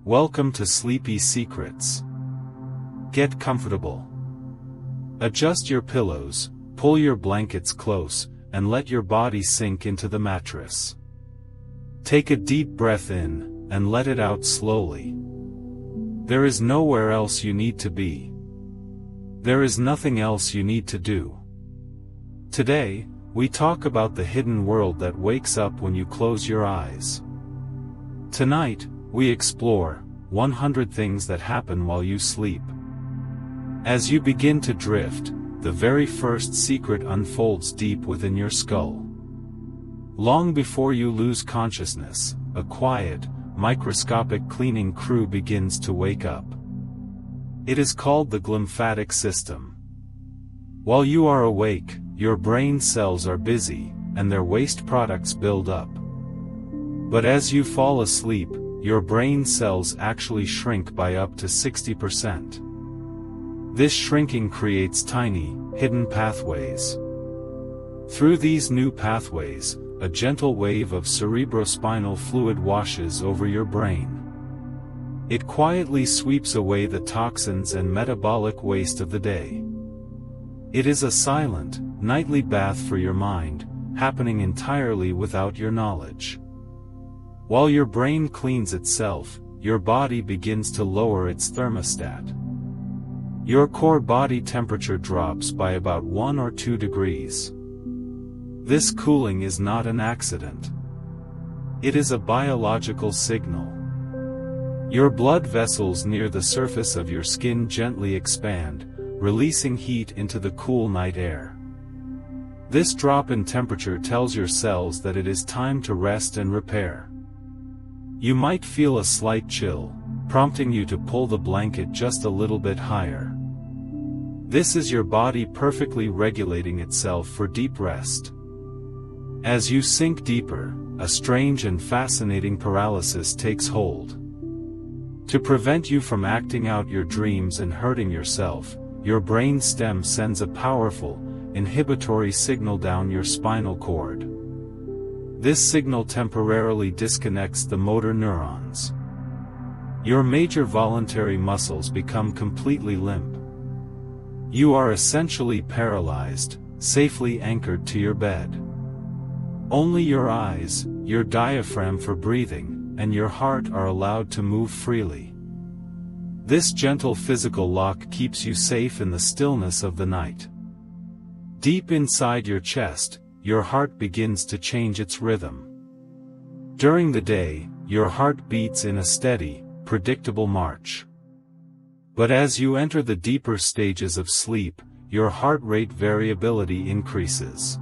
Welcome to Sleepy Secrets. Get comfortable. Adjust your pillows, pull your blankets close, and let your body sink into the mattress. Take a deep breath in, and let it out slowly. There is nowhere else you need to be. There is nothing else you need to do. Today, we talk about the hidden world that wakes up when you close your eyes. Tonight, we explore 100 things that happen while you sleep. As you begin to drift, the very first secret unfolds deep within your skull. Long before you lose consciousness, a quiet, microscopic cleaning crew begins to wake up. It is called the glymphatic system. While you are awake, your brain cells are busy, and their waste products build up. But as you fall asleep, your brain cells actually shrink by up to 60%. This shrinking creates tiny, hidden pathways. Through these new pathways, a gentle wave of cerebrospinal fluid washes over your brain. It quietly sweeps away the toxins and metabolic waste of the day. It is a silent, nightly bath for your mind, happening entirely without your knowledge. While your brain cleans itself, your body begins to lower its thermostat. Your core body temperature drops by about 1 or 2 degrees. This cooling is not an accident. It is a biological signal. Your blood vessels near the surface of your skin gently expand, releasing heat into the cool night air. This drop in temperature tells your cells that it is time to rest and repair. You might feel a slight chill, prompting you to pull the blanket just a little bit higher. This is your body perfectly regulating itself for deep rest. As you sink deeper, a strange and fascinating paralysis takes hold. To prevent you from acting out your dreams and hurting yourself, your brain stem sends a powerful, inhibitory signal down your spinal cord. This signal temporarily disconnects the motor neurons. Your major voluntary muscles become completely limp. You are essentially paralyzed, safely anchored to your bed. Only your eyes, your diaphragm for breathing, and your heart are allowed to move freely. This gentle physical lock keeps you safe in the stillness of the night. Deep inside your chest, your heart begins to change its rhythm. During the day, your heart beats in a steady, predictable march. But as you enter the deeper stages of sleep, your heart rate variability increases.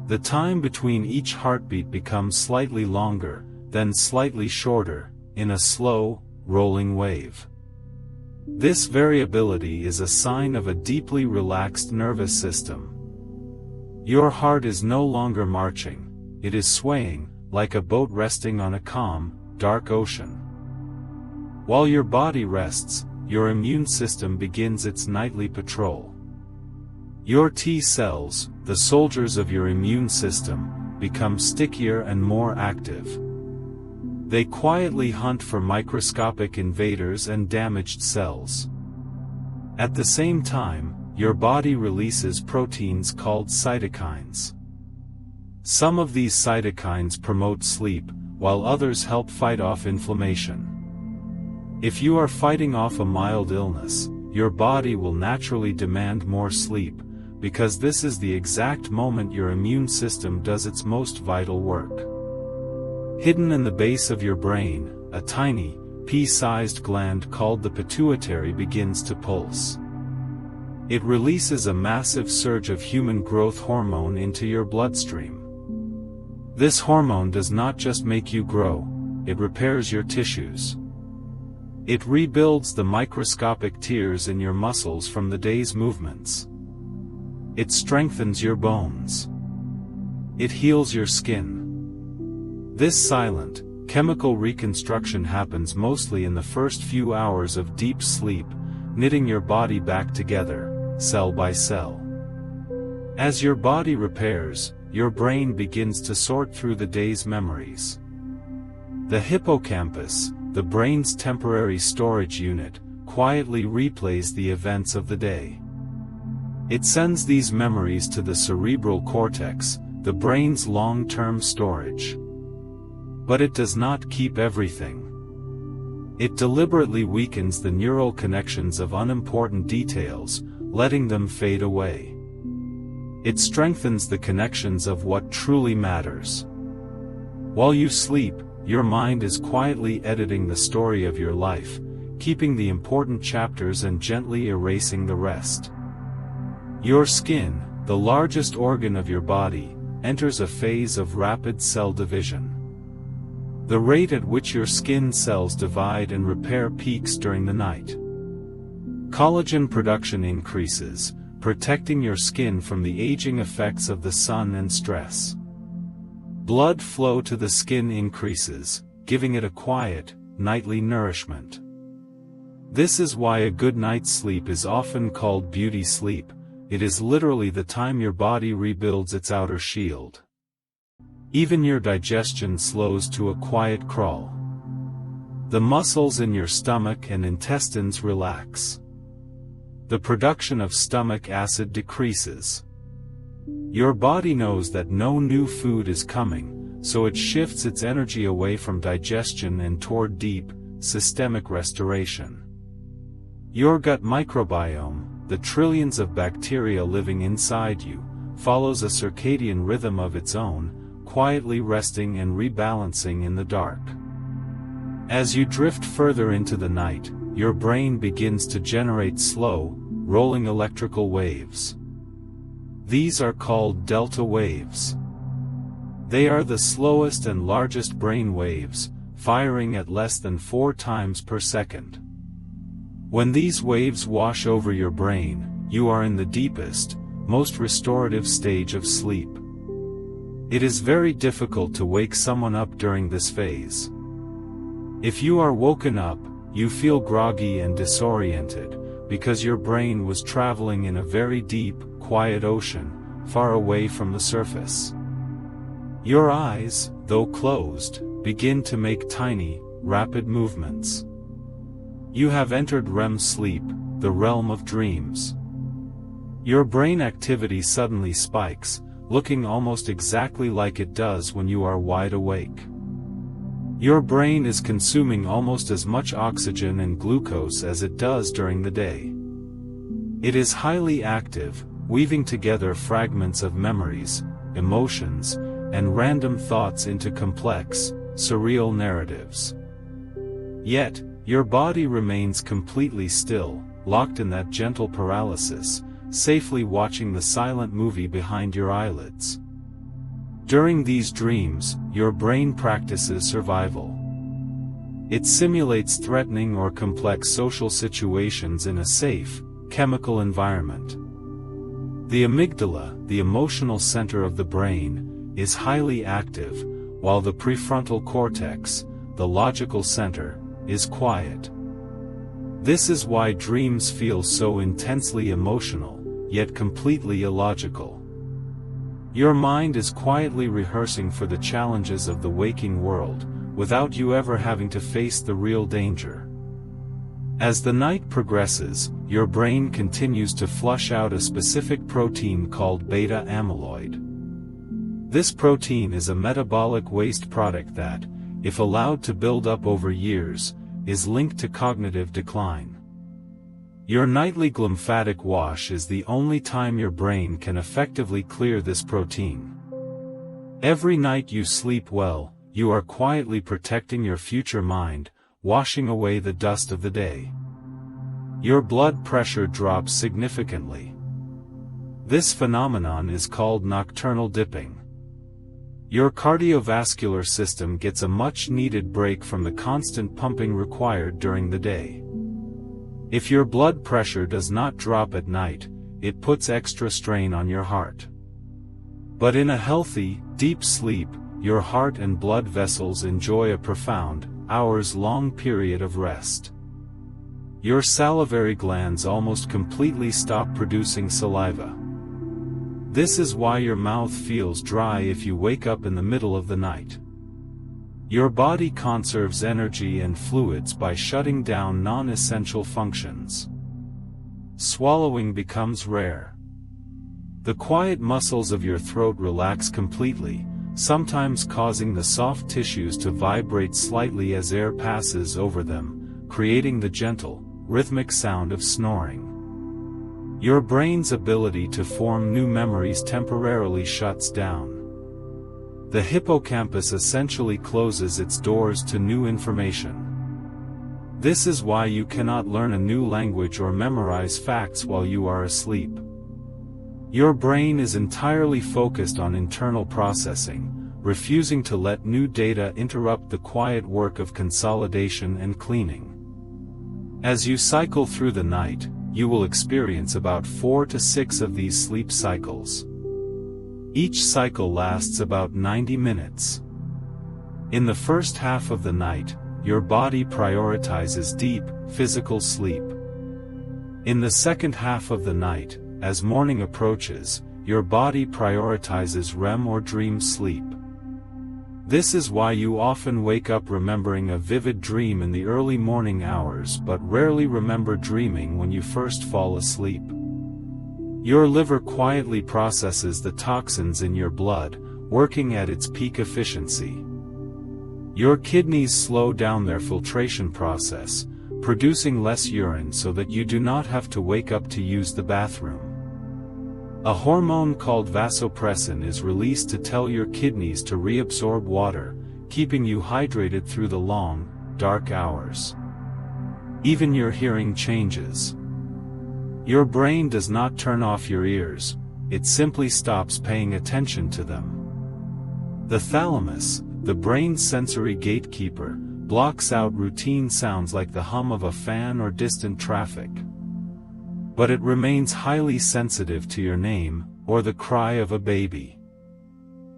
The time between each heartbeat becomes slightly longer, then slightly shorter, in a slow, rolling wave. This variability is a sign of a deeply relaxed nervous system. Your heart is no longer marching, it is swaying, like a boat resting on a calm, dark ocean. While your body rests, your immune system begins its nightly patrol. Your T cells, the soldiers of your immune system, become stickier and more active. They quietly hunt for microscopic invaders and damaged cells. At the same time, your body releases proteins called cytokines. Some of these cytokines promote sleep, while others help fight off inflammation. If you are fighting off a mild illness, your body will naturally demand more sleep, because this is the exact moment your immune system does its most vital work. Hidden in the base of your brain, a tiny, pea-sized gland called the pituitary begins to pulse. It releases a massive surge of human growth hormone into your bloodstream. This hormone does not just make you grow, it repairs your tissues. It rebuilds the microscopic tears in your muscles from the day's movements. It strengthens your bones. It heals your skin. This silent, chemical reconstruction happens mostly in the first few hours of deep sleep, knitting your body back together, cell by cell. As your body repairs, your brain begins to sort through the day's memories. The hippocampus, the brain's temporary storage unit, quietly replays the events of the day. It sends these memories to the cerebral cortex, the brain's long-term storage. But it does not keep everything. It deliberately weakens the neural connections of unimportant details, letting them fade away. It strengthens the connections of what truly matters. While you sleep, your mind is quietly editing the story of your life, keeping the important chapters and gently erasing the rest. Your skin, the largest organ of your body, enters a phase of rapid cell division. The rate at which your skin cells divide and repair peaks during the night. Collagen production increases, protecting your skin from the aging effects of the sun and stress. Blood flow to the skin increases, giving it a quiet, nightly nourishment. This is why a good night's sleep is often called beauty sleep. It is literally the time your body rebuilds its outer shield. Even your digestion slows to a quiet crawl. The muscles in your stomach and intestines relax. The production of stomach acid decreases. Your body knows that no new food is coming, so it shifts its energy away from digestion and toward deep, systemic restoration. Your gut microbiome, the trillions of bacteria living inside you, follows a circadian rhythm of its own, quietly resting and rebalancing in the dark. As you drift further into the night, your brain begins to generate slow, rolling electrical waves. These are called delta waves. They are the slowest and largest brain waves, firing at less than 4 times per second. When these waves wash over your brain, you are in the deepest, most restorative stage of sleep. It is very difficult to wake someone up during this phase. If you are woken up, you feel groggy and disoriented, because your brain was traveling in a very deep, quiet ocean, far away from the surface. Your eyes, though closed, begin to make tiny, rapid movements. You have entered REM sleep, the realm of dreams. Your brain activity suddenly spikes, looking almost exactly like it does when you are wide awake. Your brain is consuming almost as much oxygen and glucose as it does during the day. It is highly active, weaving together fragments of memories, emotions, and random thoughts into complex, surreal narratives. Yet, your body remains completely still, locked in that gentle paralysis, safely watching the silent movie behind your eyelids. During these dreams, your brain practices survival. It simulates threatening or complex social situations in a safe, chemical environment. The amygdala, the emotional center of the brain, is highly active, while the prefrontal cortex, the logical center, is quiet. This is why dreams feel so intensely emotional, yet completely illogical. Your mind is quietly rehearsing for the challenges of the waking world, without you ever having to face the real danger. As the night progresses, your brain continues to flush out a specific protein called beta amyloid. This protein is a metabolic waste product that, if allowed to build up over years, is linked to cognitive decline. Your nightly glymphatic wash is the only time your brain can effectively clear this protein. Every night you sleep well, you are quietly protecting your future mind, washing away the dust of the day. Your blood pressure drops significantly. This phenomenon is called nocturnal dipping. Your cardiovascular system gets a much-needed break from the constant pumping required during the day. If your blood pressure does not drop at night, it puts extra strain on your heart. But in a healthy, deep sleep, your heart and blood vessels enjoy a profound, hours-long period of rest. Your salivary glands almost completely stop producing saliva. This is why your mouth feels dry if you wake up in the middle of the night. Your body conserves energy and fluids by shutting down non-essential functions. Swallowing becomes rare. The quiet muscles of your throat relax completely, sometimes causing the soft tissues to vibrate slightly as air passes over them, creating the gentle, rhythmic sound of snoring. Your brain's ability to form new memories temporarily shuts down. The hippocampus essentially closes its doors to new information. This is why you cannot learn a new language or memorize facts while you are asleep. Your brain is entirely focused on internal processing, refusing to let new data interrupt the quiet work of consolidation and cleaning. As you cycle through the night, you will experience about 4 to 6 of these sleep cycles. Each cycle lasts about 90 minutes. In the first half of the night, your body prioritizes deep, physical sleep. In the second half of the night, as morning approaches, your body prioritizes REM or dream sleep. This is why you often wake up remembering a vivid dream in the early morning hours but rarely remember dreaming when you first fall asleep. Your liver quietly processes the toxins in your blood, working at its peak efficiency. Your kidneys slow down their filtration process, producing less urine so that you do not have to wake up to use the bathroom. A hormone called vasopressin is released to tell your kidneys to reabsorb water, keeping you hydrated through the long, dark hours. Even your hearing changes. Your brain does not turn off your ears, it simply stops paying attention to them. The thalamus, the brain's sensory gatekeeper, blocks out routine sounds like the hum of a fan or distant traffic. But it remains highly sensitive to your name, or the cry of a baby.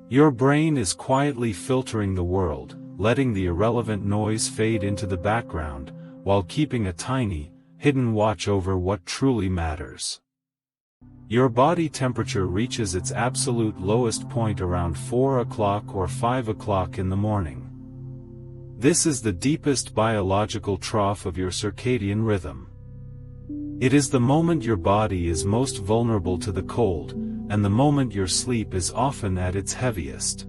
Your brain is quietly filtering the world, letting the irrelevant noise fade into the background, while keeping a tiny, hidden watch over what truly matters. Your body temperature reaches its absolute lowest point around 4 o'clock or 5 o'clock in the morning. This is the deepest biological trough of your circadian rhythm. It is the moment your body is most vulnerable to the cold, and the moment your sleep is often at its heaviest.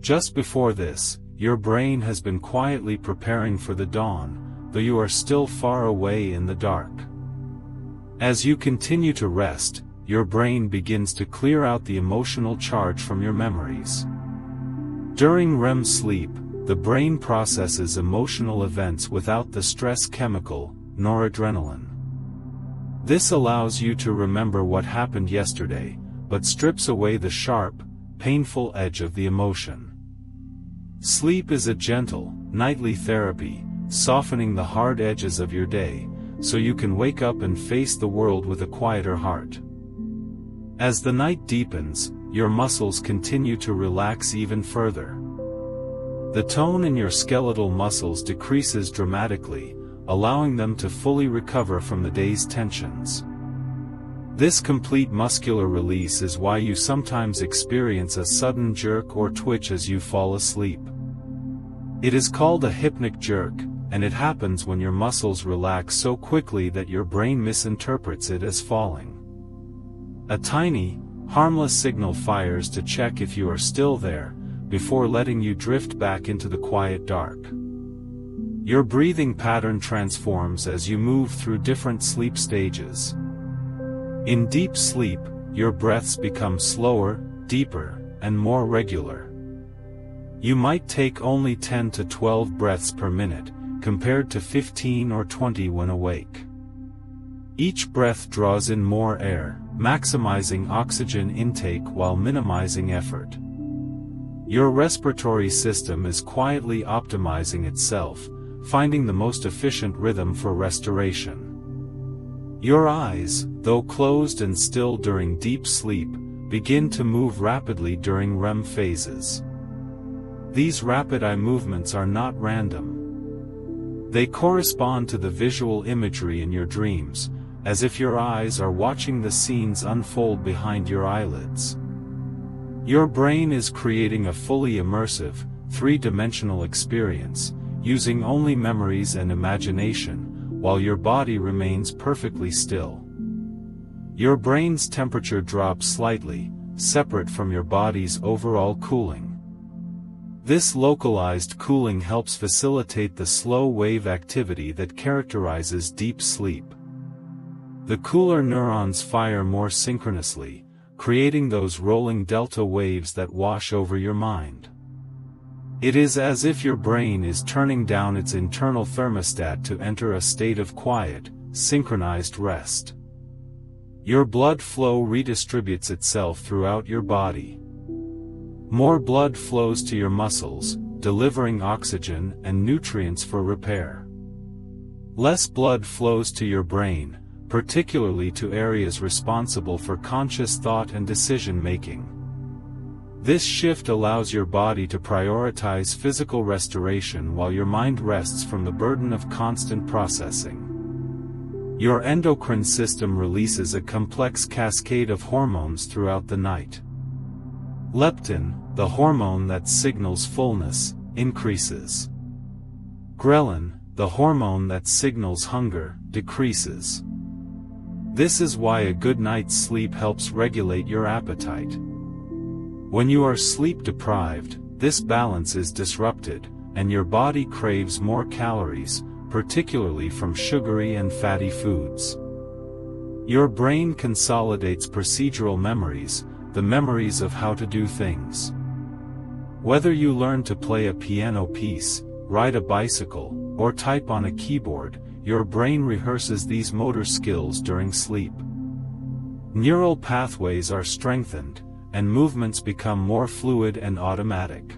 Just before this, your brain has been quietly preparing for the dawn, though you are still far away in the dark. As you continue to rest, your brain begins to clear out the emotional charge from your memories. During REM sleep, the brain processes emotional events without the stress chemical, noradrenaline. This allows you to remember what happened yesterday, but strips away the sharp, painful edge of the emotion. Sleep is a gentle, nightly therapy, softening the hard edges of your day, so you can wake up and face the world with a quieter heart. As the night deepens, your muscles continue to relax even further. The tone in your skeletal muscles decreases dramatically, allowing them to fully recover from the day's tensions. This complete muscular release is why you sometimes experience a sudden jerk or twitch as you fall asleep. It is called a hypnic jerk, and it happens when your muscles relax so quickly that your brain misinterprets it as falling. A tiny, harmless signal fires to check if you are still there, before letting you drift back into the quiet dark. Your breathing pattern transforms as you move through different sleep stages. In deep sleep, your breaths become slower, deeper, and more regular. You might take only 10 to 12 breaths per minute, compared to 15 or 20 when awake. Each breath draws in more air, maximizing oxygen intake while minimizing effort. Your respiratory system is quietly optimizing itself, finding the most efficient rhythm for restoration. Your eyes, though closed and still during deep sleep, begin to move rapidly during REM phases. These rapid eye movements are not random. They correspond to the visual imagery in your dreams, as if your eyes are watching the scenes unfold behind your eyelids. Your brain is creating a fully immersive, three-dimensional experience, using only memories and imagination, while your body remains perfectly still. Your brain's temperature drops slightly, separate from your body's overall cooling. This localized cooling helps facilitate the slow wave activity that characterizes deep sleep. The cooler neurons fire more synchronously, creating those rolling delta waves that wash over your mind. It is as if your brain is turning down its internal thermostat to enter a state of quiet, synchronized rest. Your blood flow redistributes itself throughout your body. More blood flows to your muscles, delivering oxygen and nutrients for repair. Less blood flows to your brain, particularly to areas responsible for conscious thought and decision-making. This shift allows your body to prioritize physical restoration while your mind rests from the burden of constant processing. Your endocrine system releases a complex cascade of hormones throughout the night. Leptin, the hormone that signals fullness, increases. Ghrelin, the hormone that signals hunger, decreases. This is why a good night's sleep helps regulate your appetite. When you are sleep-deprived, this balance is disrupted, and your body craves more calories, particularly from sugary and fatty foods. Your brain consolidates procedural memories, the memories of how to do things. Whether you learn to play a piano piece, ride a bicycle, or type on a keyboard, your brain rehearses these motor skills during sleep. Neural pathways are strengthened, and movements become more fluid and automatic.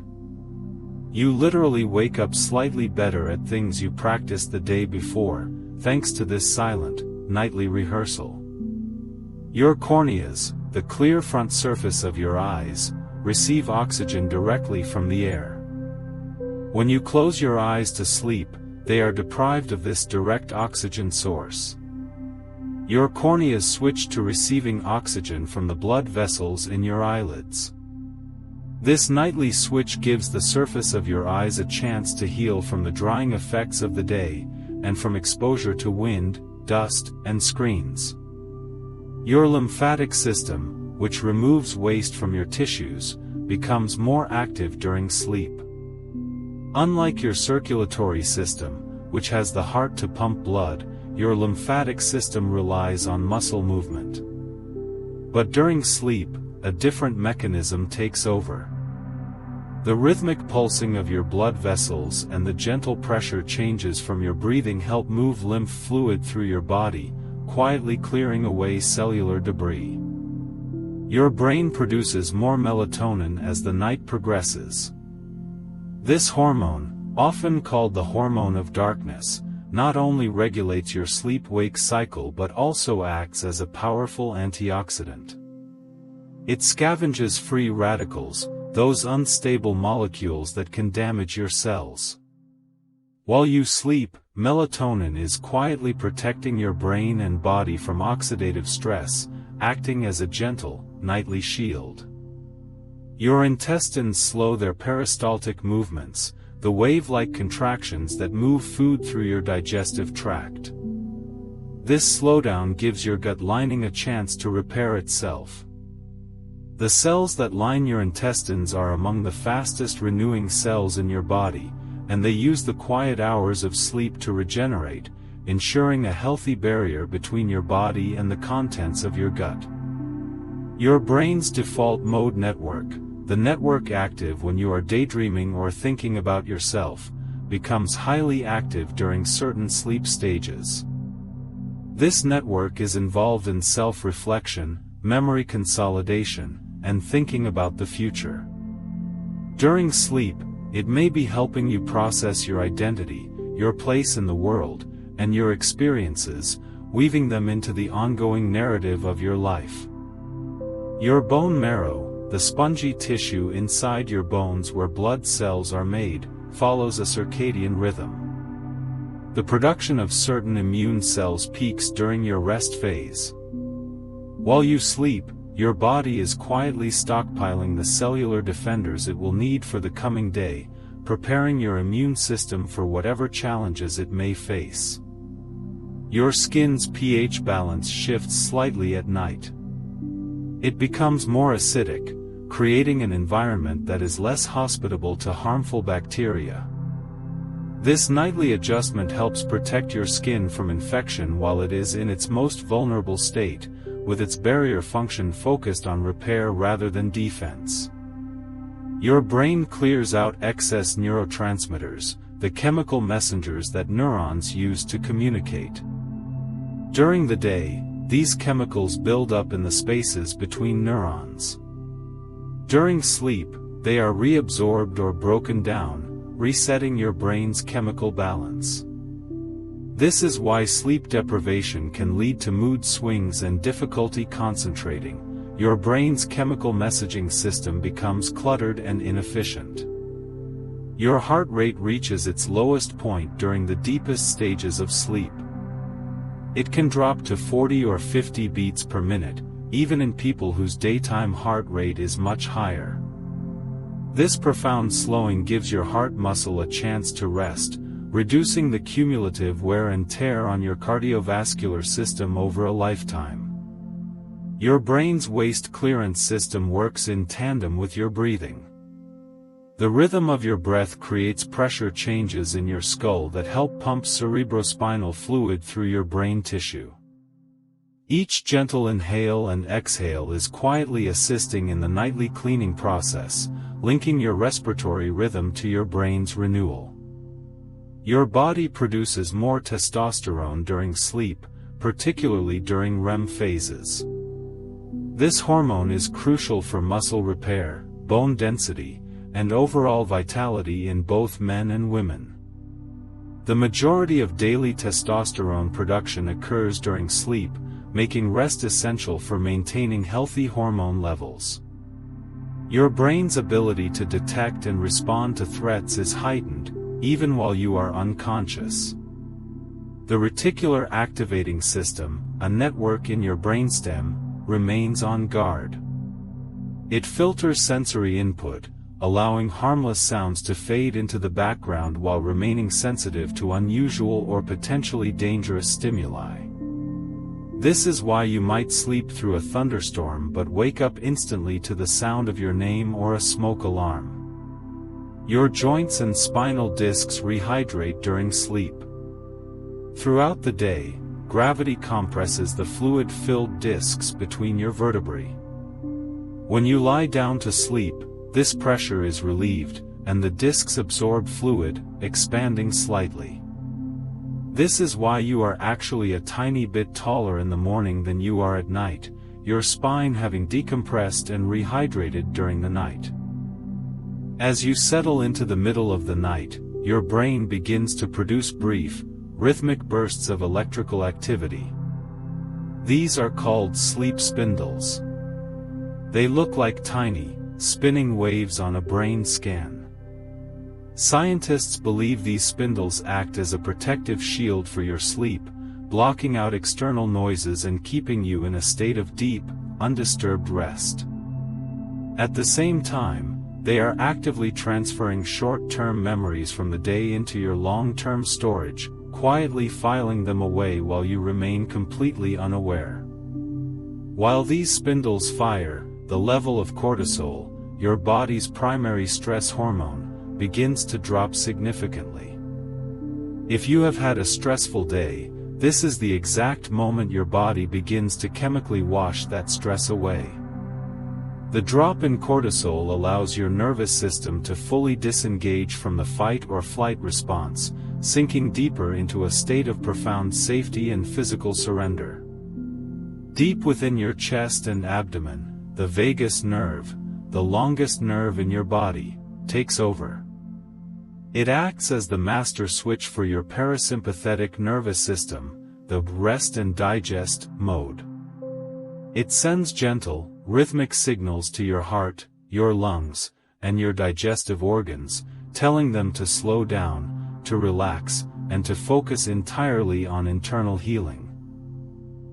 You literally wake up slightly better at things you practiced the day before, thanks to this silent, nightly rehearsal. Your corneas, the clear front surface of your eyes, receive oxygen directly from the air. When you close your eyes to sleep, they are deprived of this direct oxygen source. Your corneas switch to receiving oxygen from the blood vessels in your eyelids. This nightly switch gives the surface of your eyes a chance to heal from the drying effects of the day, and from exposure to wind, dust, and screens. Your lymphatic system, which removes waste from your tissues, becomes more active during sleep. Unlike your circulatory system, which has the heart to pump blood, your lymphatic system relies on muscle movement. But during sleep, a different mechanism takes over. The rhythmic pulsing of your blood vessels and the gentle pressure changes from your breathing help move lymph fluid through your body, quietly clearing away cellular debris. Your brain produces more melatonin as the night progresses. This hormone, often called the hormone of darkness, not only regulates your sleep-wake cycle but also acts as a powerful antioxidant. It scavenges free radicals, those unstable molecules that can damage your cells. While you sleep, melatonin is quietly protecting your brain and body from oxidative stress, acting as a gentle, nightly shield. Your intestines slow their peristaltic movements, the wave-like contractions that move food through your digestive tract. This slowdown gives your gut lining a chance to repair itself. The cells that line your intestines are among the fastest renewing cells in your body, and they use the quiet hours of sleep to regenerate, ensuring a healthy barrier between your body and the contents of your gut. Your brain's default mode network, the network active when you are daydreaming or thinking about yourself, becomes highly active during certain sleep stages. This network is involved in self-reflection, memory consolidation, and thinking about the future. During sleep, it may be helping you process your identity, your place in the world, and your experiences, weaving them into the ongoing narrative of your life. Your bone marrow, the spongy tissue inside your bones where blood cells are made, follows a circadian rhythm. The production of certain immune cells peaks during your rest phase. While you sleep, your body is quietly stockpiling the cellular defenders it will need for the coming day, preparing your immune system for whatever challenges it may face. Your skin's pH balance shifts slightly at night. It becomes more acidic, creating an environment that is less hospitable to harmful bacteria. This nightly adjustment helps protect your skin from infection while it is in its most vulnerable state, with its barrier function focused on repair rather than defense. Your brain clears out excess neurotransmitters, the chemical messengers that neurons use to communicate. During the day, these chemicals build up in the spaces between neurons. During sleep, they are reabsorbed or broken down, resetting your brain's chemical balance. This is why sleep deprivation can lead to mood swings and difficulty concentrating. Your brain's chemical messaging system becomes cluttered and inefficient. Your heart rate reaches its lowest point during the deepest stages of sleep. It can drop to 40 or 50 beats per minute, even in people whose daytime heart rate is much higher. This profound slowing gives your heart muscle a chance to rest, reducing the cumulative wear and tear on your cardiovascular system over a lifetime. Your brain's waste clearance system works in tandem with your breathing. The rhythm of your breath creates pressure changes in your skull that help pump cerebrospinal fluid through your brain tissue. Each gentle inhale and exhale is quietly assisting in the nightly cleaning process, linking your respiratory rhythm to your brain's renewal. Your body produces more testosterone during sleep, particularly during REM phases. This hormone is crucial for muscle repair, bone density, and overall vitality in both men and women. The majority of daily testosterone production occurs during sleep, making rest essential for maintaining healthy hormone levels. Your brain's ability to detect and respond to threats is heightened, even while you are unconscious. The reticular activating system, a network in your brainstem, remains on guard. It filters sensory input, allowing harmless sounds to fade into the background while remaining sensitive to unusual or potentially dangerous stimuli. This is why you might sleep through a thunderstorm but wake up instantly to the sound of your name or a smoke alarm. Your joints and spinal discs rehydrate during sleep. Throughout the day, gravity compresses the fluid-filled discs between your vertebrae. When you lie down to sleep, this pressure is relieved, and the discs absorb fluid, expanding slightly. This is why you are actually a tiny bit taller in the morning than you are at night, your spine having decompressed and rehydrated during the night. As you settle into the middle of the night, your brain begins to produce brief, rhythmic bursts of electrical activity. These are called sleep spindles. They look like tiny, spinning waves on a brain scan. Scientists believe these spindles act as a protective shield for your sleep, blocking out external noises and keeping you in a state of deep, undisturbed rest. At the same time, they are actively transferring short-term memories from the day into your long-term storage, quietly filing them away while you remain completely unaware. While these spindles fire, the level of cortisol, your body's primary stress hormone, begins to drop significantly. If you have had a stressful day, this is the exact moment your body begins to chemically wash that stress away. The drop in cortisol allows your nervous system to fully disengage from the fight or flight response, sinking deeper into a state of profound safety and physical surrender. Deep within your chest and abdomen, the vagus nerve, the longest nerve in your body, takes over. It acts as the master switch for your parasympathetic nervous system, the rest and digest mode. It sends gentle, rhythmic signals to your heart, your lungs, and your digestive organs, telling them to slow down, to relax, and to focus entirely on internal healing.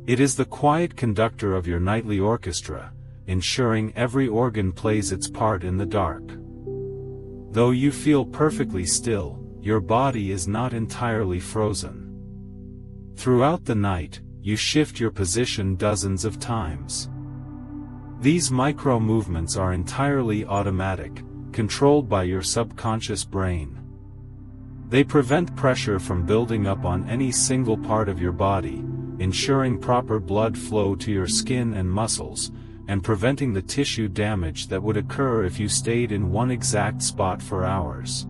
It is the quiet conductor of your nightly orchestra, ensuring every organ plays its part in the dark. Though you feel perfectly still, your body is not entirely frozen. Throughout the night, you shift your position dozens of times. These micro-movements are entirely automatic, controlled by your subconscious brain. They prevent pressure from building up on any single part of your body, ensuring proper blood flow to your skin and muscles, and preventing the tissue damage that would occur if you stayed in one exact spot for hours.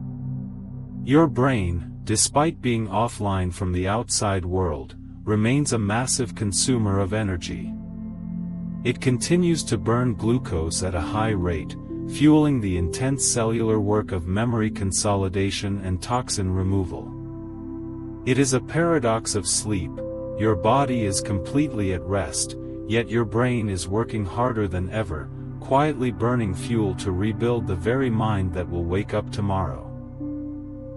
Your brain, despite being offline from the outside world, remains a massive consumer of energy. It continues to burn glucose at a high rate, fueling the intense cellular work of memory consolidation and toxin removal. It is a paradox of sleep. Your body is completely at rest, yet your brain is working harder than ever, quietly burning fuel to rebuild the very mind that will wake up tomorrow.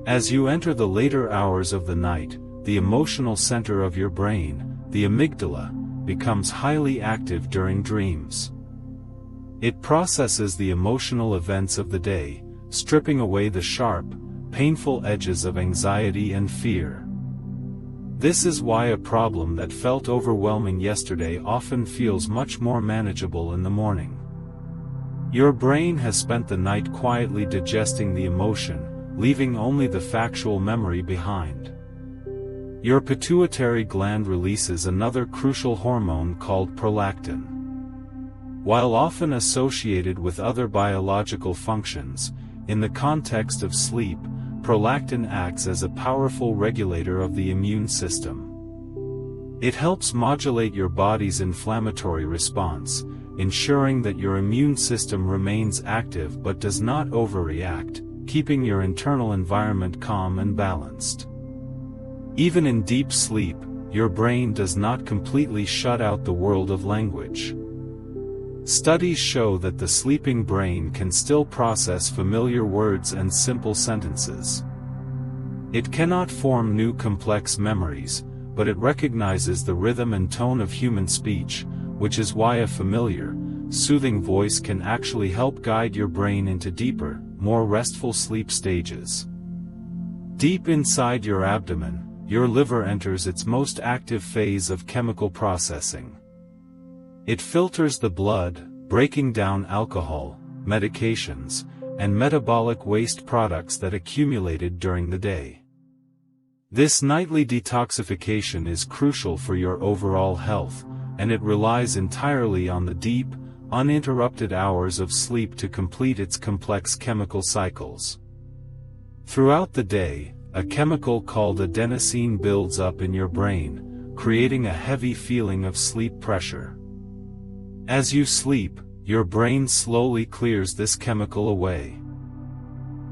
As you enter the later hours of the night, the emotional center of your brain, the amygdala, becomes highly active during dreams. It processes the emotional events of the day, stripping away the sharp, painful edges of anxiety and fear. This is why a problem that felt overwhelming yesterday often feels much more manageable in the morning. Your brain has spent the night quietly digesting the emotion, leaving only the factual memory behind. Your pituitary gland releases another crucial hormone called prolactin. While often associated with other biological functions, in the context of sleep, prolactin acts as a powerful regulator of the immune system. It helps modulate your body's inflammatory response, ensuring that your immune system remains active but does not overreact, keeping your internal environment calm and balanced. Even in deep sleep, your brain does not completely shut out the world of language. Studies show that the sleeping brain can still process familiar words and simple sentences. It cannot form new complex memories, but it recognizes the rhythm and tone of human speech, which is why a familiar, soothing voice can actually help guide your brain into deeper, more restful sleep stages. Deep inside your abdomen, your liver enters its most active phase of chemical processing. It filters the blood, breaking down alcohol, medications, and metabolic waste products that accumulated during the day. This nightly detoxification is crucial for your overall health, and it relies entirely on the deep, uninterrupted hours of sleep to complete its complex chemical cycles. Throughout the day, a chemical called adenosine builds up in your brain, creating a heavy feeling of sleep pressure. As you sleep, your brain slowly clears this chemical away.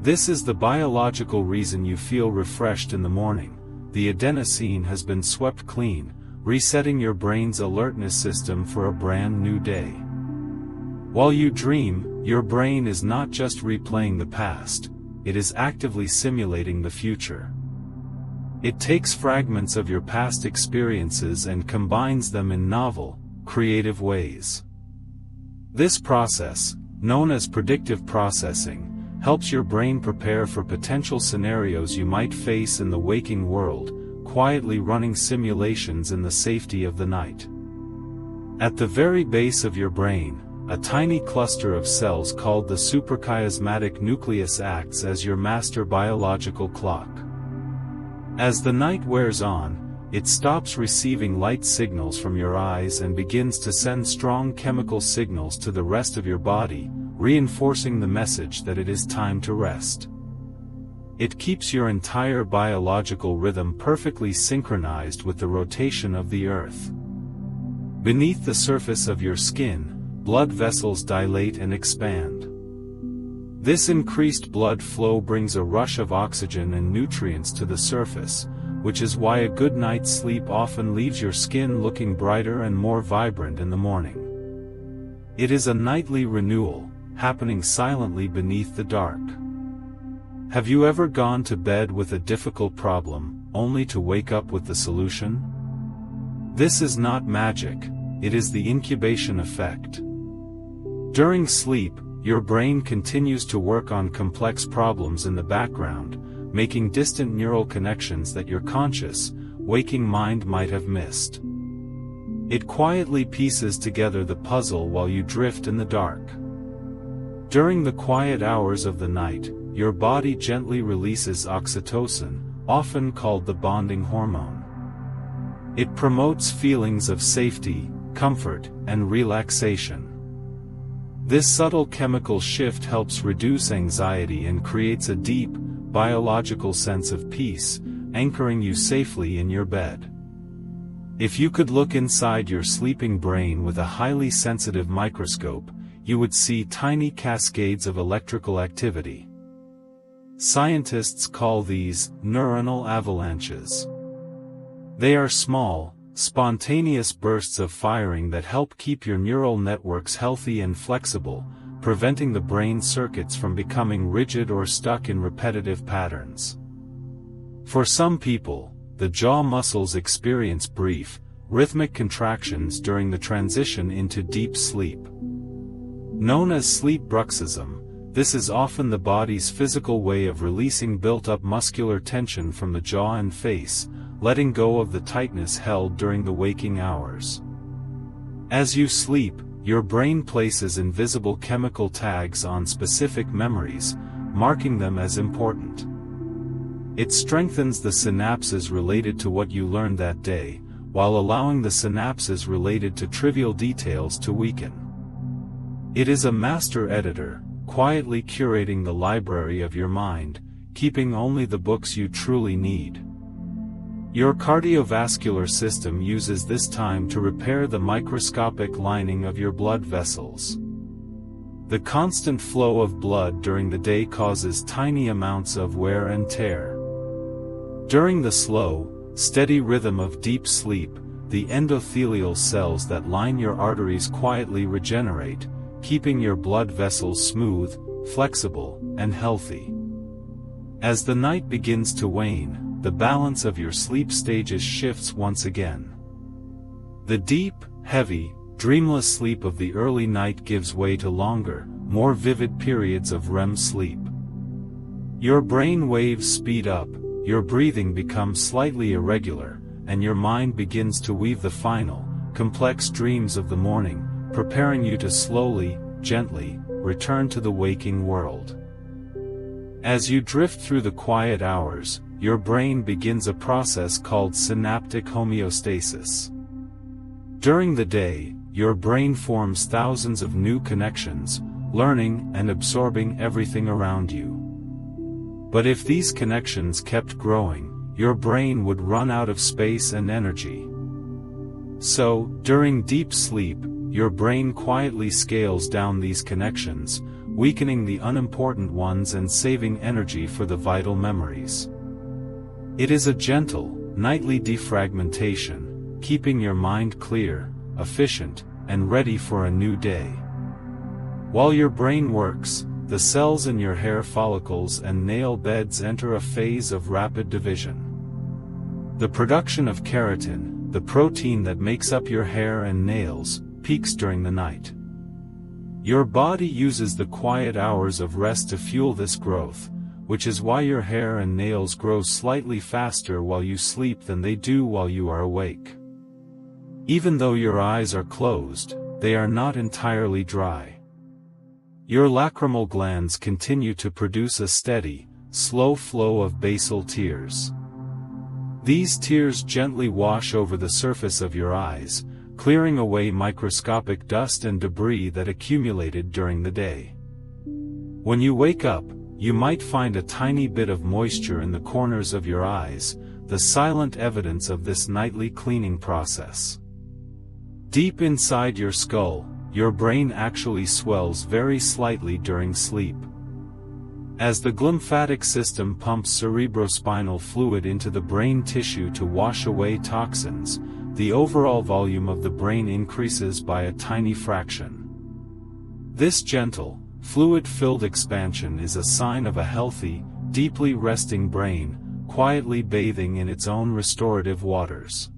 This is the biological reason you feel refreshed in the morning. The adenosine has been swept clean, resetting your brain's alertness system for a brand new day. While you dream, your brain is not just replaying the past, it is actively simulating the future. It takes fragments of your past experiences and combines them in novel, creative ways. This process, known as predictive processing, helps your brain prepare for potential scenarios you might face in the waking world, quietly running simulations in the safety of the night. At the very base of your brain, a tiny cluster of cells called the suprachiasmatic nucleus acts as your master biological clock. As the night wears on, it stops receiving light signals from your eyes and begins to send strong chemical signals to the rest of your body, reinforcing the message that it is time to rest. It keeps your entire biological rhythm perfectly synchronized with the rotation of the Earth. Beneath the surface of your skin, blood vessels dilate and expand. This increased blood flow brings a rush of oxygen and nutrients to the surface, which is why a good night's sleep often leaves your skin looking brighter and more vibrant in the morning. It is a nightly renewal, happening silently beneath the dark. Have you ever gone to bed with a difficult problem, only to wake up with the solution? This is not magic, it is the incubation effect. During sleep, your brain continues to work on complex problems in the background, making distant neural connections that your conscious, waking mind might have missed. It quietly pieces together the puzzle while you drift in the dark. During the quiet hours of the night, your body gently releases oxytocin, often called the bonding hormone. It promotes feelings of safety, comfort, and relaxation. This subtle chemical shift helps reduce anxiety and creates a deep, biological sense of peace, anchoring you safely in your bed. If you could look inside your sleeping brain with a highly sensitive microscope, you would see tiny cascades of electrical activity. Scientists call these neuronal avalanches. They are small, spontaneous bursts of firing that help keep your neural networks healthy and flexible, preventing the brain circuits from becoming rigid or stuck in repetitive patterns. For some people, the jaw muscles experience brief, rhythmic contractions during the transition into deep sleep. Known as sleep bruxism, this is often the body's physical way of releasing built-up muscular tension from the jaw and face, letting go of the tightness held during the waking hours. As you sleep, your brain places invisible chemical tags on specific memories, marking them as important. It strengthens the synapses related to what you learned that day, while allowing the synapses related to trivial details to weaken. It is a master editor, quietly curating the library of your mind, keeping only the books you truly need. Your cardiovascular system uses this time to repair the microscopic lining of your blood vessels. The constant flow of blood during the day causes tiny amounts of wear and tear. During the slow, steady rhythm of deep sleep, the endothelial cells that line your arteries quietly regenerate, keeping your blood vessels smooth, flexible, and healthy. As the night begins to wane, the balance of your sleep stages shifts once again. The deep, heavy, dreamless sleep of the early night gives way to longer, more vivid periods of REM sleep. Your brain waves speed up, your breathing becomes slightly irregular, and your mind begins to weave the final, complex dreams of the morning, preparing you to slowly, gently, return to the waking world. As you drift through the quiet hours, your brain begins a process called synaptic homeostasis. During the day, your brain forms thousands of new connections, learning and absorbing everything around you. But if these connections kept growing, your brain would run out of space and energy. So, during deep sleep, your brain quietly scales down these connections, weakening the unimportant ones and saving energy for the vital memories. It is a gentle, nightly defragmentation, keeping your mind clear, efficient, and ready for a new day. While your brain works, the cells in your hair follicles and nail beds enter a phase of rapid division. The production of keratin, the protein that makes up your hair and nails, peaks during the night. Your body uses the quiet hours of rest to fuel this growth, which is why your hair and nails grow slightly faster while you sleep than they do while you are awake. Even though your eyes are closed, they are not entirely dry. Your lacrimal glands continue to produce a steady, slow flow of basal tears. These tears gently wash over the surface of your eyes, clearing away microscopic dust and debris that accumulated during the day. When you wake up, you might find a tiny bit of moisture in the corners of your eyes, the silent evidence of this nightly cleaning process. Deep inside your skull, your brain actually swells very slightly during sleep. As the glymphatic system pumps cerebrospinal fluid into the brain tissue to wash away toxins, the overall volume of the brain increases by a tiny fraction. This gentle, fluid-filled expansion is a sign of a healthy, deeply resting brain, quietly bathing in its own restorative waters.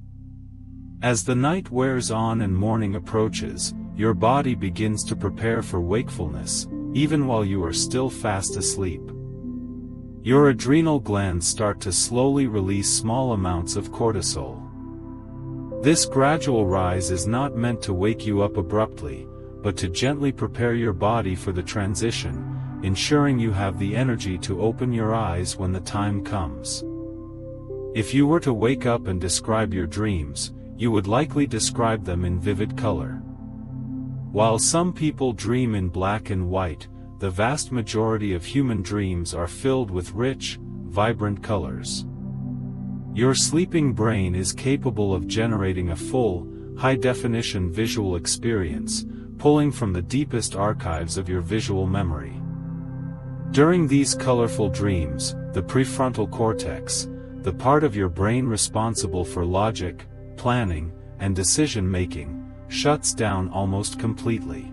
As the night wears on and morning approaches, your body begins to prepare for wakefulness, even while you are still fast asleep. Your adrenal glands start to slowly release small amounts of cortisol. This gradual rise is not meant to wake you up abruptly, but to gently prepare your body for the transition, ensuring you have the energy to open your eyes when the time comes. If you were to wake up and describe your dreams, you would likely describe them in vivid color. While some people dream in black and white, the vast majority of human dreams are filled with rich, vibrant colors. Your sleeping brain is capable of generating a full, high-definition visual experience, pulling from the deepest archives of your visual memory. During these colorful dreams, the prefrontal cortex, the part of your brain responsible for logic, planning, and decision-making, shuts down almost completely.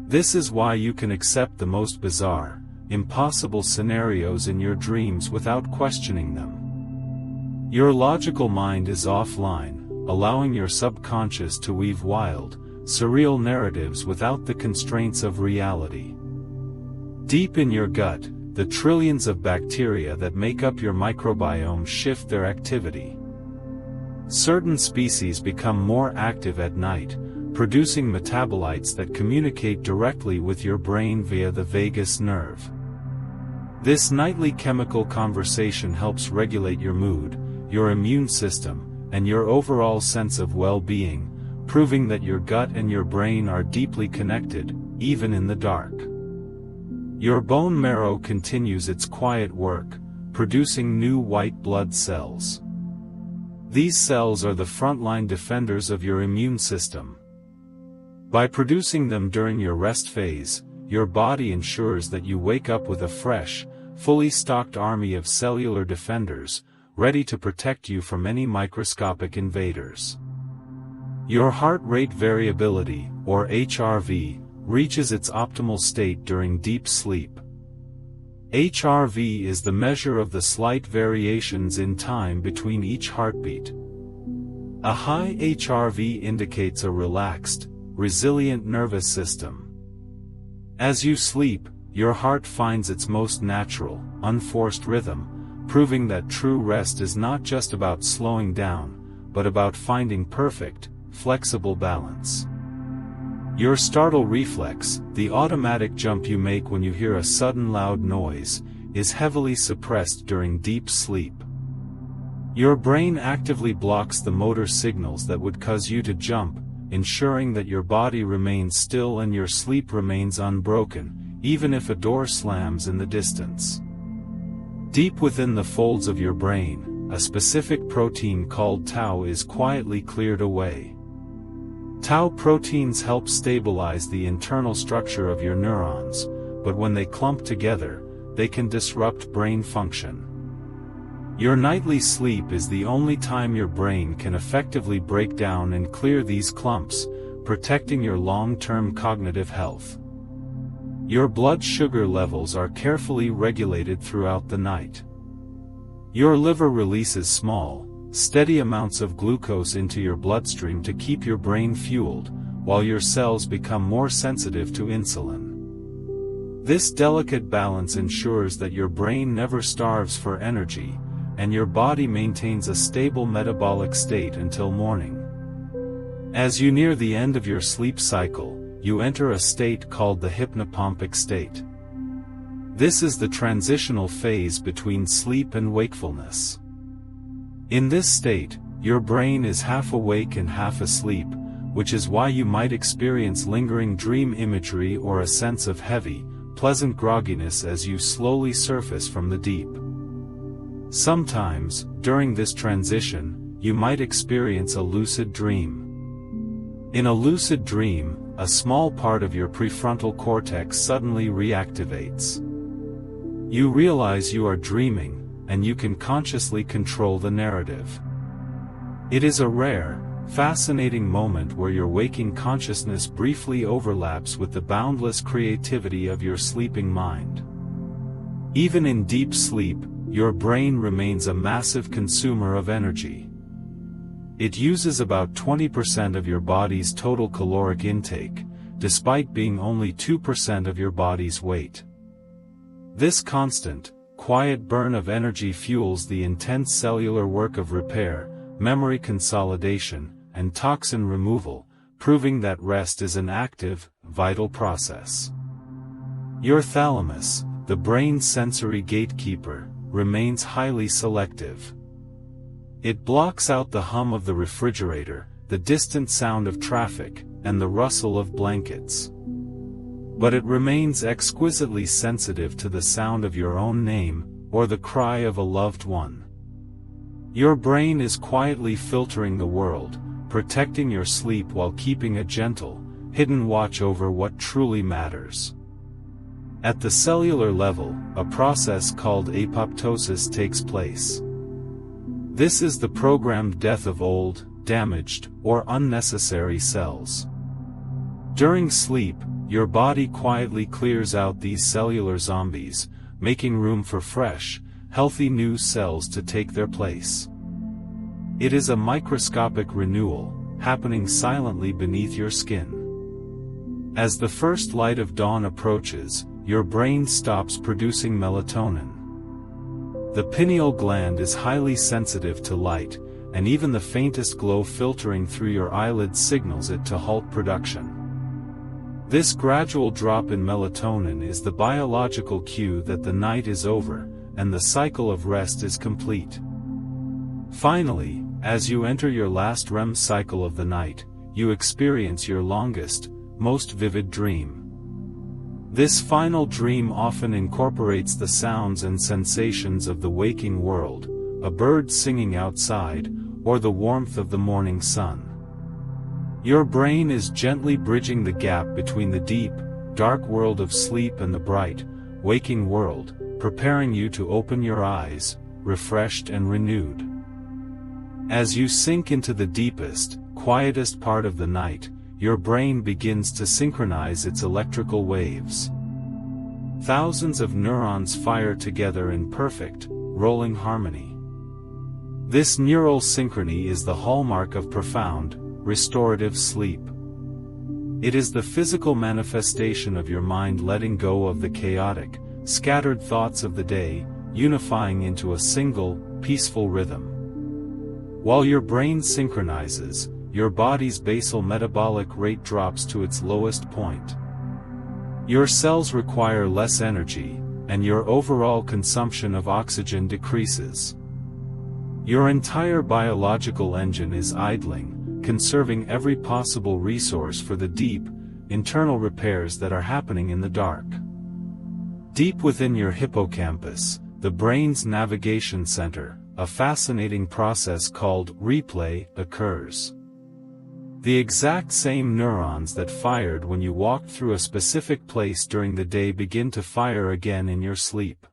This is why you can accept the most bizarre, impossible scenarios in your dreams without questioning them. Your logical mind is offline, allowing your subconscious to weave wild, surreal narratives without the constraints of reality. Deep in your gut, the trillions of bacteria that make up your microbiome shift their activity. Certain species become more active at night, producing metabolites that communicate directly with your brain via the vagus nerve. This nightly chemical conversation helps regulate your mood, your immune system, and your overall sense of well-being, proving that your gut and your brain are deeply connected, even in the dark. Your bone marrow continues its quiet work, producing new white blood cells. These cells are the frontline defenders of your immune system. By producing them during your rest phase, your body ensures that you wake up with a fresh, fully stocked army of cellular defenders, ready to protect you from any microscopic invaders. Your heart rate variability, or HRV, reaches its optimal state during deep sleep. HRV is the measure of the slight variations in time between each heartbeat. A high HRV indicates a relaxed, resilient nervous system. As you sleep, your heart finds its most natural, unforced rhythm, proving that true rest is not just about slowing down, but about finding perfect, flexible balance. Your startle reflex, the automatic jump you make when you hear a sudden loud noise, is heavily suppressed during deep sleep. Your brain actively blocks the motor signals that would cause you to jump, ensuring that your body remains still and your sleep remains unbroken, even if a door slams in the distance. Deep within the folds of your brain, a specific protein called tau is quietly cleared away. Tau proteins help stabilize the internal structure of your neurons, but when they clump together, they can disrupt brain function. Your nightly sleep is the only time your brain can effectively break down and clear these clumps, protecting your long-term cognitive health. Your blood sugar levels are carefully regulated throughout the night. Your liver releases small, steady amounts of glucose into your bloodstream to keep your brain fueled, while your cells become more sensitive to insulin. This delicate balance ensures that your brain never starves for energy, and your body maintains a stable metabolic state until morning. As you near the end of your sleep cycle, you enter a state called the hypnopompic state. This is the transitional phase between sleep and wakefulness. In this state, your brain is half awake and half asleep, which is why you might experience lingering dream imagery or a sense of heavy, pleasant grogginess as you slowly surface from the deep. Sometimes, during this transition, you might experience a lucid dream. In a lucid dream, a small part of your prefrontal cortex suddenly reactivates. You realize you are dreaming, and you can consciously control the narrative. It is a rare, fascinating moment where your waking consciousness briefly overlaps with the boundless creativity of your sleeping mind. Even in deep sleep, your brain remains a massive consumer of energy. It uses about 20% of your body's total caloric intake, despite being only 2% of your body's weight. This constant, quiet burn of energy fuels the intense cellular work of repair, memory consolidation, and toxin removal, proving that rest is an active, vital process. Your thalamus, the brain's sensory gatekeeper, remains highly selective. It blocks out the hum of the refrigerator, the distant sound of traffic, and the rustle of blankets. But it remains exquisitely sensitive to the sound of your own name, or the cry of a loved one. Your brain is quietly filtering the world, protecting your sleep while keeping a gentle, hidden watch over what truly matters. At the cellular level, a process called apoptosis takes place. This is the programmed death of old, damaged, or unnecessary cells. During sleep, your body quietly clears out these cellular zombies, making room for fresh, healthy new cells to take their place. It is a microscopic renewal, happening silently beneath your skin. As the first light of dawn approaches, your brain stops producing melatonin. The pineal gland is highly sensitive to light, and even the faintest glow filtering through your eyelids signals it to halt production. This gradual drop in melatonin is the biological cue that the night is over, and the cycle of rest is complete. Finally, as you enter your last REM cycle of the night, you experience your longest, most vivid dream. This final dream often incorporates the sounds and sensations of the waking world, a bird singing outside, or the warmth of the morning sun. Your brain is gently bridging the gap between the deep, dark world of sleep and the bright, waking world, preparing you to open your eyes, refreshed and renewed. As you sink into the deepest, quietest part of the night, your brain begins to synchronize its electrical waves. Thousands of neurons fire together in perfect, rolling harmony. This neural synchrony is the hallmark of profound, restorative sleep. It is the physical manifestation of your mind letting go of the chaotic, scattered thoughts of the day, unifying into a single, peaceful rhythm. While your brain synchronizes, your body's basal metabolic rate drops to its lowest point. Your cells require less energy, and your overall consumption of oxygen decreases. Your entire biological engine is idling, conserving every possible resource for the deep, internal repairs that are happening in the dark. Deep within your hippocampus, the brain's navigation center, a fascinating process called replay occurs. The exact same neurons that fired when you walked through a specific place during the day begin to fire again in your sleep.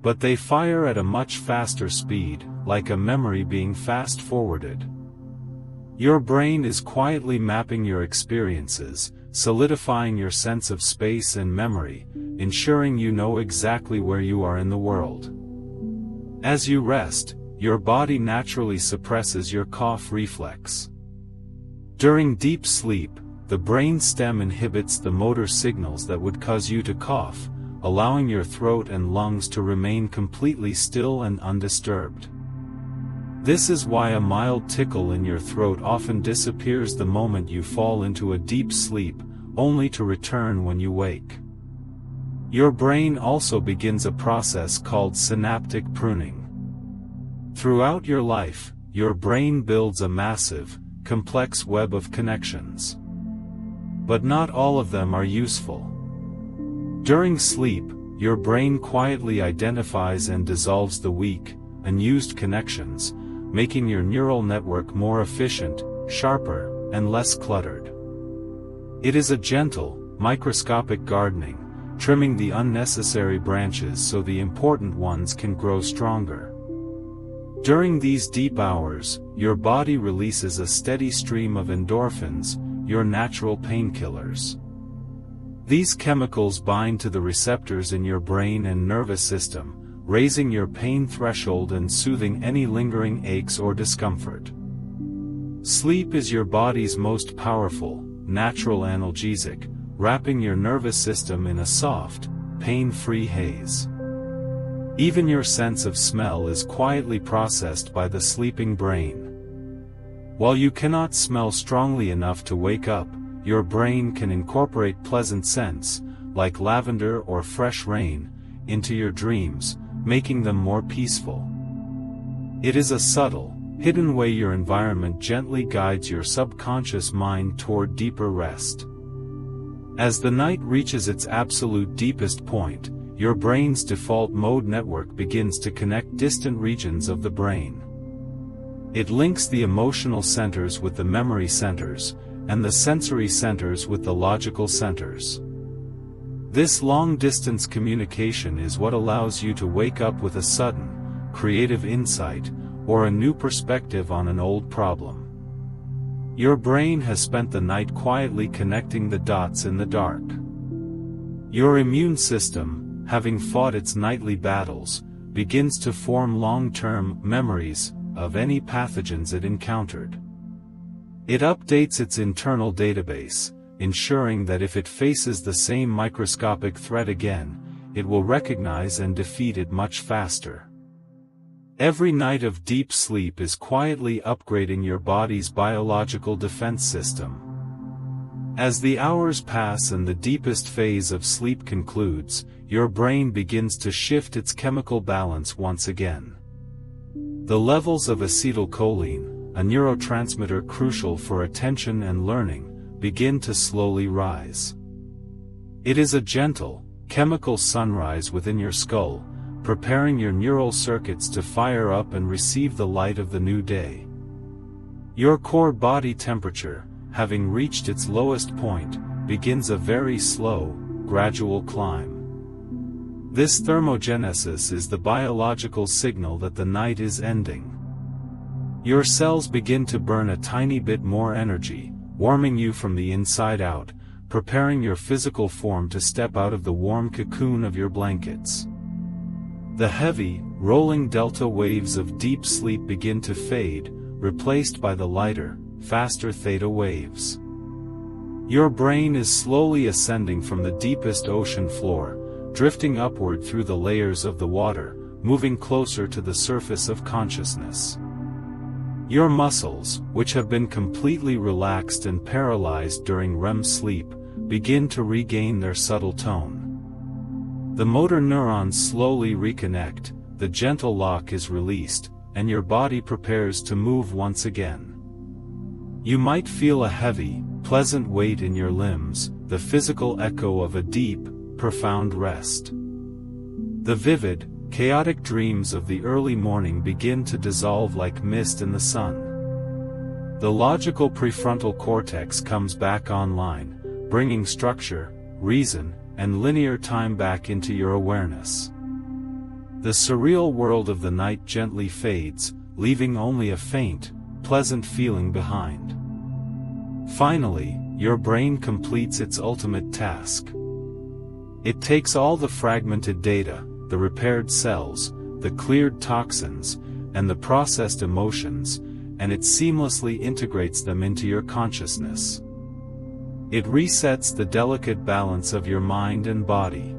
But they fire at a much faster speed, like a memory being fast-forwarded. Your brain is quietly mapping your experiences, solidifying your sense of space and memory, ensuring you know exactly where you are in the world. As you rest, your body naturally suppresses your cough reflex. During deep sleep, the brain stem inhibits the motor signals that would cause you to cough, allowing your throat and lungs to remain completely still and undisturbed. This is why a mild tickle in your throat often disappears the moment you fall into a deep sleep, only to return when you wake. Your brain also begins a process called synaptic pruning. Throughout your life, your brain builds a massive, complex web of connections. But not all of them are useful. During sleep, your brain quietly identifies and dissolves the weak, unused connections, making your neural network more efficient, sharper, and less cluttered. It is a gentle, microscopic gardening, trimming the unnecessary branches so the important ones can grow stronger. During these deep hours, your body releases a steady stream of endorphins, your natural painkillers. These chemicals bind to the receptors in your brain and nervous system, raising your pain threshold and soothing any lingering aches or discomfort. Sleep is your body's most powerful, natural analgesic, wrapping your nervous system in a soft, pain-free haze. Even your sense of smell is quietly processed by the sleeping brain. While you cannot smell strongly enough to wake up, your brain can incorporate pleasant scents, like lavender or fresh rain, into your dreams, making them more peaceful. It is a subtle, hidden way your environment gently guides your subconscious mind toward deeper rest. As the night reaches its absolute deepest point, your brain's default mode network begins to connect distant regions of the brain. It links the emotional centers with the memory centers, and the sensory centers with the logical centers. This long-distance communication is what allows you to wake up with a sudden, creative insight, or a new perspective on an old problem. Your brain has spent the night quietly connecting the dots in the dark. Your immune system, having fought its nightly battles, begins to form long-term memories of any pathogens it encountered. It updates its internal database, ensuring that if it faces the same microscopic threat again, it will recognize and defeat it much faster. Every night of deep sleep is quietly upgrading your body's biological defense system. As the hours pass and the deepest phase of sleep concludes, your brain begins to shift its chemical balance once again. The levels of acetylcholine, a neurotransmitter crucial for attention and learning, begin to slowly rise. It is a gentle, chemical sunrise within your skull, preparing your neural circuits to fire up and receive the light of the new day. Your core body temperature, having reached its lowest point, begins a very slow, gradual climb. This thermogenesis is the biological signal that the night is ending. Your cells begin to burn a tiny bit more energy, warming you from the inside out, preparing your physical form to step out of the warm cocoon of your blankets. The heavy, rolling delta waves of deep sleep begin to fade, replaced by the lighter, faster theta waves. Your brain is slowly ascending from the deepest ocean floor, drifting upward through the layers of the water, moving closer to the surface of consciousness. Your muscles, which have been completely relaxed and paralyzed during REM sleep, begin to regain their subtle tone. The motor neurons slowly reconnect, the gentle lock is released, and your body prepares to move once again. You might feel a heavy, pleasant weight in your limbs, the physical echo of a deep, profound rest. The vivid, chaotic dreams of the early morning begin to dissolve like mist in the sun. The logical prefrontal cortex comes back online, bringing structure, reason, and linear time back into your awareness. The surreal world of the night gently fades, leaving only a faint, pleasant feeling behind. Finally, your brain completes its ultimate task. It takes all the fragmented data, the repaired cells, the cleared toxins, and the processed emotions, and it seamlessly integrates them into your consciousness. It resets the delicate balance of your mind and body.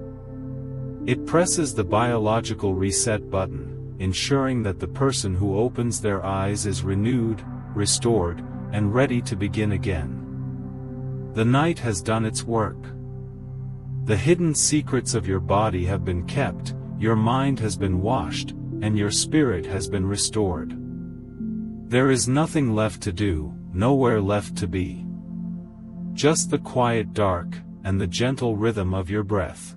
It presses the biological reset button, ensuring that the person who opens their eyes is renewed, restored, and ready to begin again. The night has done its work. The hidden secrets of your body have been kept, your mind has been washed, and your spirit has been restored. There is nothing left to do, nowhere left to be. Just the quiet dark, and the gentle rhythm of your breath.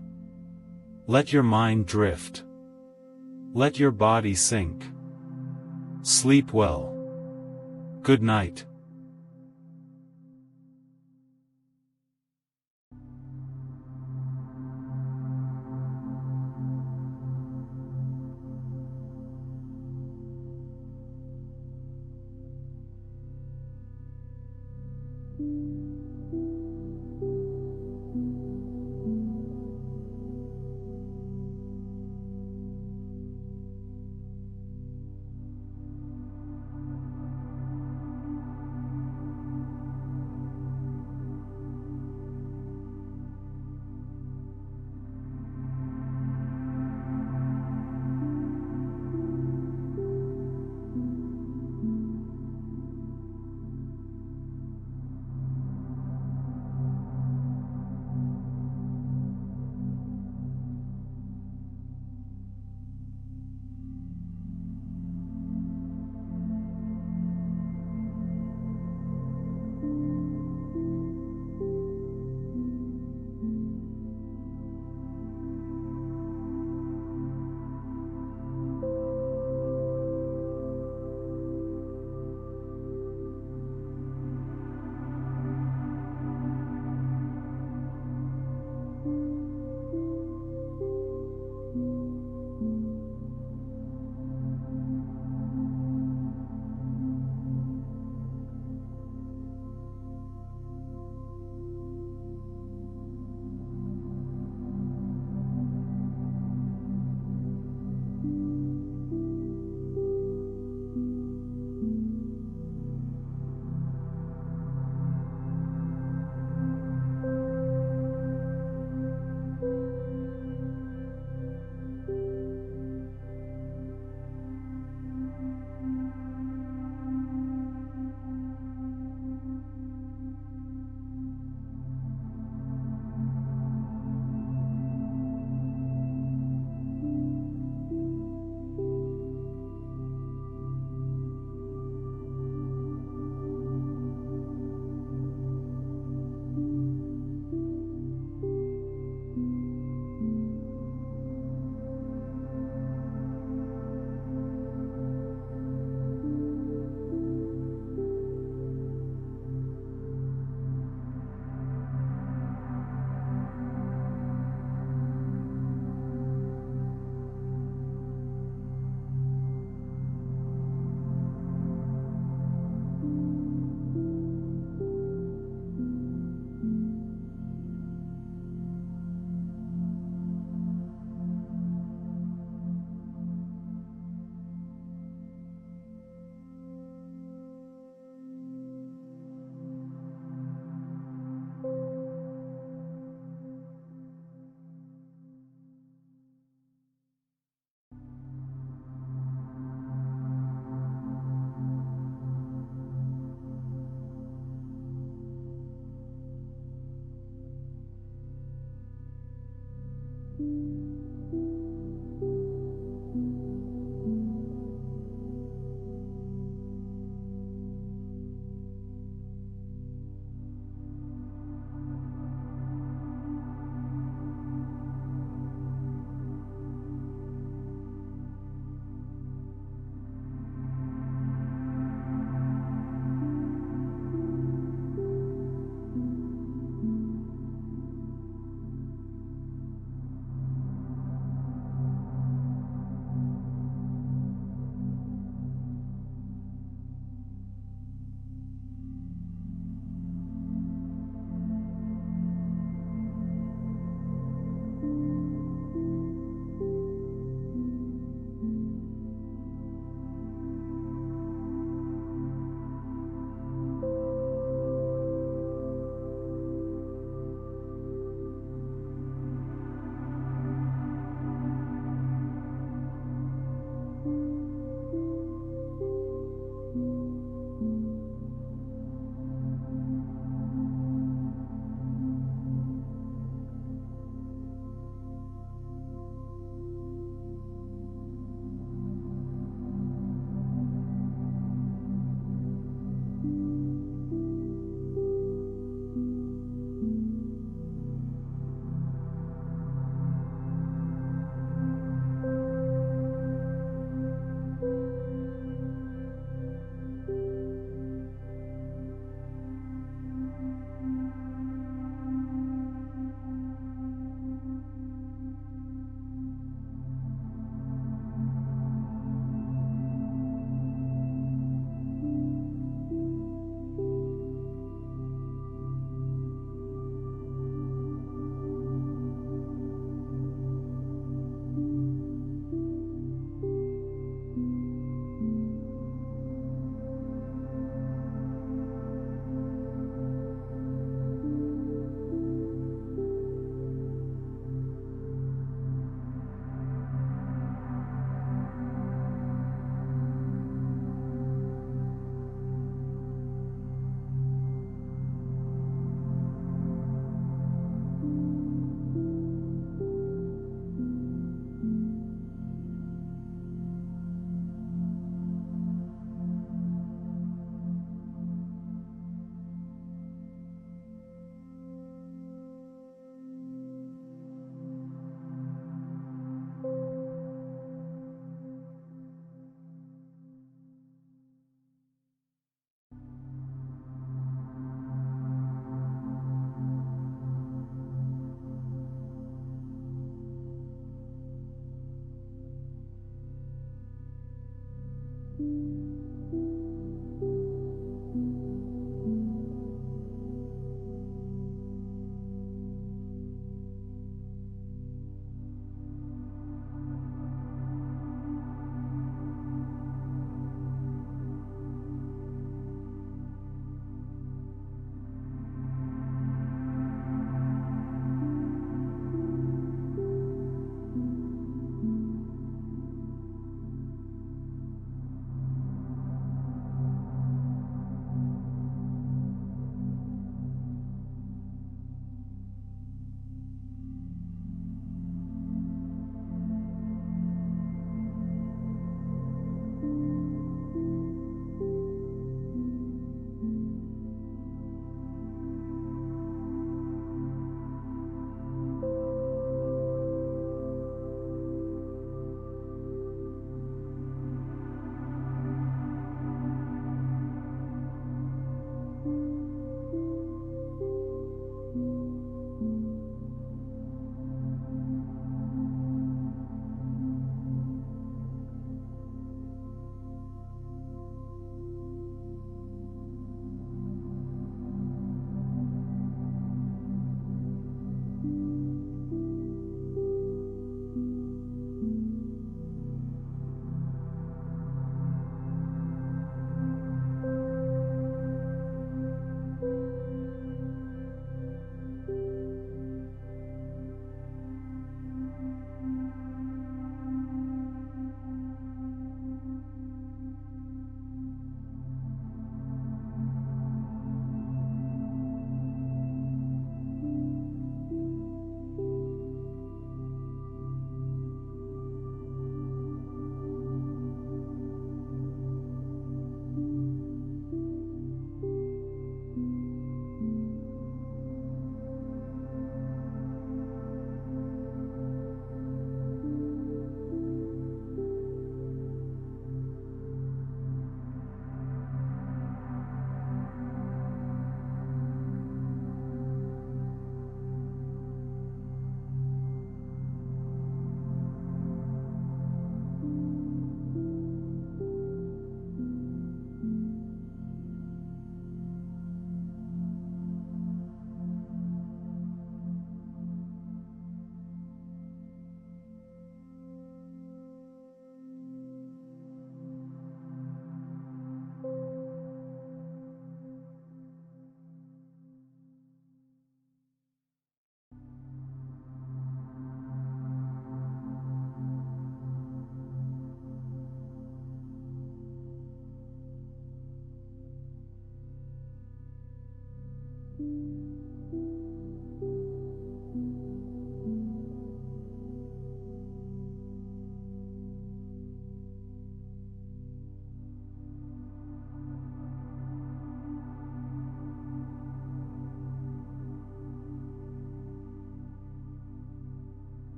Let your mind drift. Let your body sink. Sleep well. Good night.